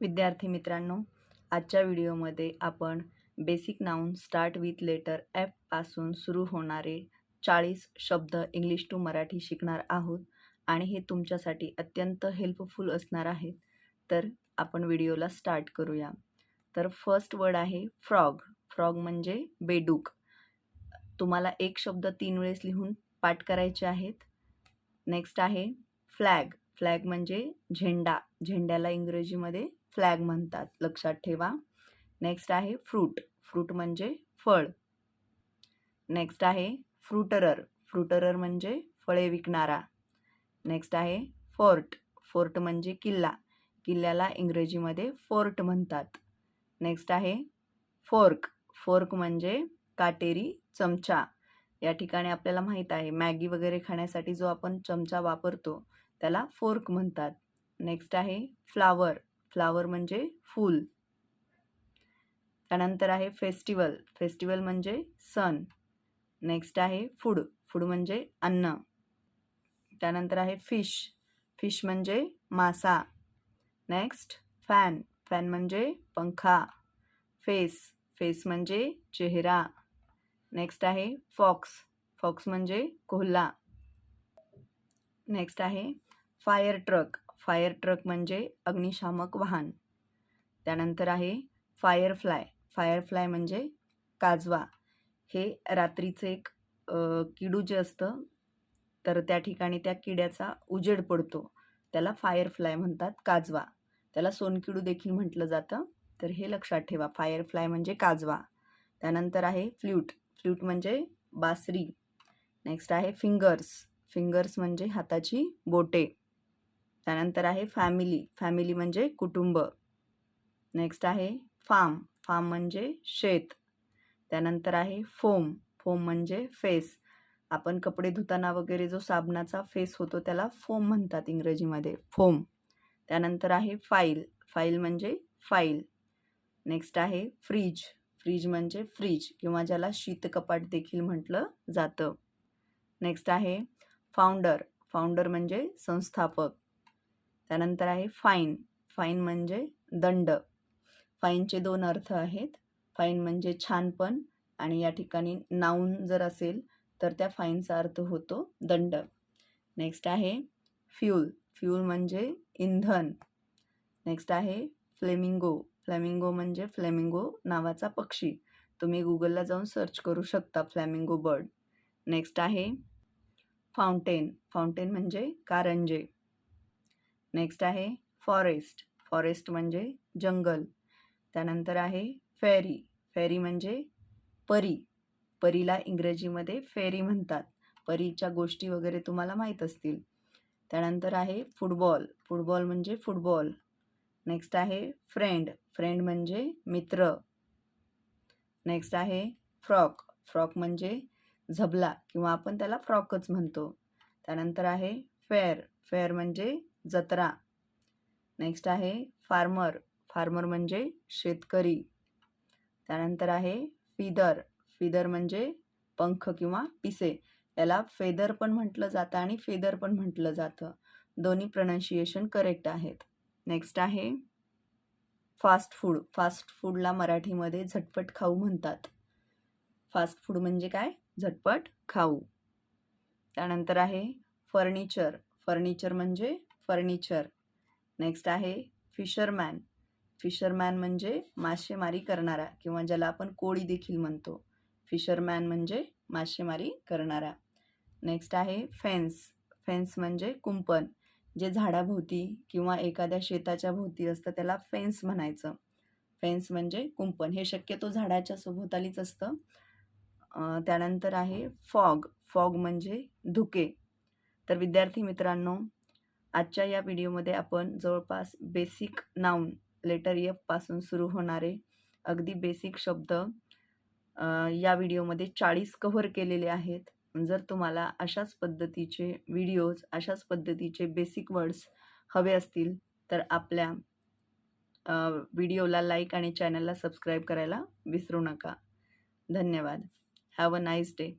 विद्यार्थी मित्रांनो, आजच्या व्हिडिओमध्ये आपण basic noun start with letter F पासून सुरू होणारे 40 शब्द इंग्लिश टू मराठी शिकणार आहोत आणि हे तुमच्यासाठी अत्यंत हेल्पफुल असणार आहेत. तर आपण व्हिडिओला स्टार्ट करूया. तर फर्स्ट वर्ड आहे फ्रॉग. फ्रॉग म्हणजे बेडूक. तुम्हाला एक शब्द 3 वेळेस लिहून पाठ करायचे आहेत. नेक्स्ट आहे फ्लॅग. फ्लॅग म्हणजे झेंडा. झेंड्याला इंग्रजीमध्ये फ्लॅग म्हणतात, लक्षात ठेवा. नेक्स्ट आहे फ्रूट. फ्रूट म्हणजे फळ. नेक्स्ट आहे फ्रुटरर. फ्रुटरर म्हणजे फळे विकणारा. नेक्स्ट आहे फोर्ट. फोर्ट म्हणजे किल्ला. किल्ल्याला इंग्रजीमध्ये फोर्ट म्हणतात. नेक्स्ट आहे फोर्क. फोर्क म्हणजे काटेरी चमचा. या ठिकाणी आपल्याला माहीत आहे मॅगी वगैरे खाण्यासाठी जो आपण चमचा वापरतो त्याला फोर्क म्हणतात. नेक्स्ट आहे फ्लावर. फ्लावर म्हणजे फूल. त्यानंतर आहे फेस्टिवल. फेस्टिवल म्हणजे सण. नेक्स्ट आहे फूड. फूड म्हणजे अन्न. त्यानंतर आहे फिश. फिश म्हणजे मासा. Next fan. फॅन म्हणजे पंखा. फेस. फेस म्हणजे चेहरा. नेक्स्ट आहे फॉक्स. फॉक्स म्हणजे कोल्हा. नेक्स्ट आहे फायर ट्रक. फायर ट्रक म्हणजे अग्निशामक वाहन. त्यानंतर आहे फायरफ्लाय. फायरफ्लाय म्हणजे काजवा. हे रात्रीचे एक किडू जे असतं तर त्या ठिकाणी त्या किड्याचा उजेड पडतो त्याला फायरफ्लाय म्हणतात, काजवा. त्याला सोनकिडू देखील म्हटलं जातं. तर हे लक्षात ठेवा, फायरफ्लाय म्हणजे काजवा. त्यानंतर आहे फ्ल्यूट. फ्ल्यूट म्हणजे बासरी. नेक्स्ट आहे फिंगर्स. फिंगर्स म्हणजे हाताची बोटे. त्यानंतर आहे फॅमिली. फॅमिली म्हणजे कुटुंब. नेक्स्ट आहे फार्म. फार्म म्हणजे शेत. त्यानंतर आहे फोम. फोम म्हणजे फेस. आपण कपडे धुताना वगैरे जो साबणाचा फेस होतो त्याला फोम म्हणतात इंग्रजीमध्ये, फोम. त्यानंतर आहे फाईल. फाईल म्हणजे फाईल. नेक्स्ट आहे फ्रीज. फ्रीज म्हणजे फ्रीज किंवा ज्याला शीतकपाट देखील म्हटलं जातं. नेक्स्ट आहे फाउंडर. फाउंडर म्हणजे संस्थापक. त्यानंतर आहे फाईन. फाईन म्हणजे दंड. फाईनचे 2 अर्थ आहेत. फाईन म्हणजे छानपण आणि या ठिकाणी नाऊन जर असेल तर त्या फाईनचा अर्थ होतो दंड. नेक्स्ट आहे फ्यूल. फ्यूल म्हणजे इंधन. नेक्स्ट आहे फ्लेमिंगो. फ्लेमिंगो म्हणजे फ्लेमिंगो नावाचा पक्षी. तुम्ही गुगलला जाऊन सर्च करू शकता फ्लेमिंगो बर्ड. नेक्स्ट आहे फाउंटेन. फाउंटेन म्हणजे कारंजे. नेक्स्ट आहे फॉरेस्ट. फॉरेस्ट म्हणजे जंगल. त्यानंतर आहे फेरी. फेरी म्हणजे परी. परीला इंग्रजीमध्ये फेरी म्हणतात. परीच्या गोष्टी वगैरे तुम्हाला माहीत असतील. त्यानंतर आहे फुटबॉल. फुटबॉल म्हणजे फुटबॉल. नेक्स्ट आहे फ्रेंड. फ्रेंड म्हणजे मित्र. नेक्स्ट आहे फ्रॉक. फ्रॉक म्हणजे झबला किंवा आपण त्याला फ्रॉकच म्हणतो. त्यानंतर आहे फेअर. फेअर म्हणजे जत्रा. नेक्स्ट आहे फार्मर. फार्मर म्हणजे शेतकरी. त्यानंतर आहे फिदर. फिदर म्हणजे पंख किंवा पिसे. याला फेदर पण म्हटलं जातं आणि फेदर पण म्हटलं जातं. दोन्ही प्रोनाऊन्सिएशन करेक्ट आहेत. नेक्स्ट आहे फास्ट फूड. फास्ट फूडला मराठीमध्ये झटपट खाऊ म्हणतात. फास्ट फूड म्हणजे काय? झटपट खाऊ. त्यानंतर आहे फर्निचर. फर्निचर म्हणजे फर्निचर. नेक्स्ट आहे फिशरमॅन. फिशरमॅन म्हणजे मासेमारी करणारा किंवा ज्याला आपण कोळी देखील म्हणतो. फिशरमॅन म्हणजे मासेमारी करणारा. नेक्स्ट आहे फेन्स. फेन्स म्हणजे कुंपण. जे झाडाभोवती किंवा एखाद्या शेताच्या भोवती असतं त्याला फेन्स म्हणायचं. फेन्स म्हणजे कुंपण. हे शक्यतो झाडाच्या सभोवतालीच असतं. त्यानंतर आहे फॉग. फॉग म्हणजे धुके. तर विद्यार्थी मित्रांनो, आजच्या या व्हिडिओमध्ये आपण जवळपास बेसिक नाउन लेटर एफ पासून सुरू होणारे अगदी बेसिक शब्द या व्हिडिओमध्ये 40 कव्हर केलेले आहेत. जर तुम्हाला अशाच पद्धतीचे व्हिडिओज, अशाच पद्धतीचे बेसिक वर्ड्स हवे असतील तर आपल्या व्हिडिओला लाईक आणि चॅनलला सबस्क्राईब करायला विसरू नका. धन्यवाद. Have a nice day.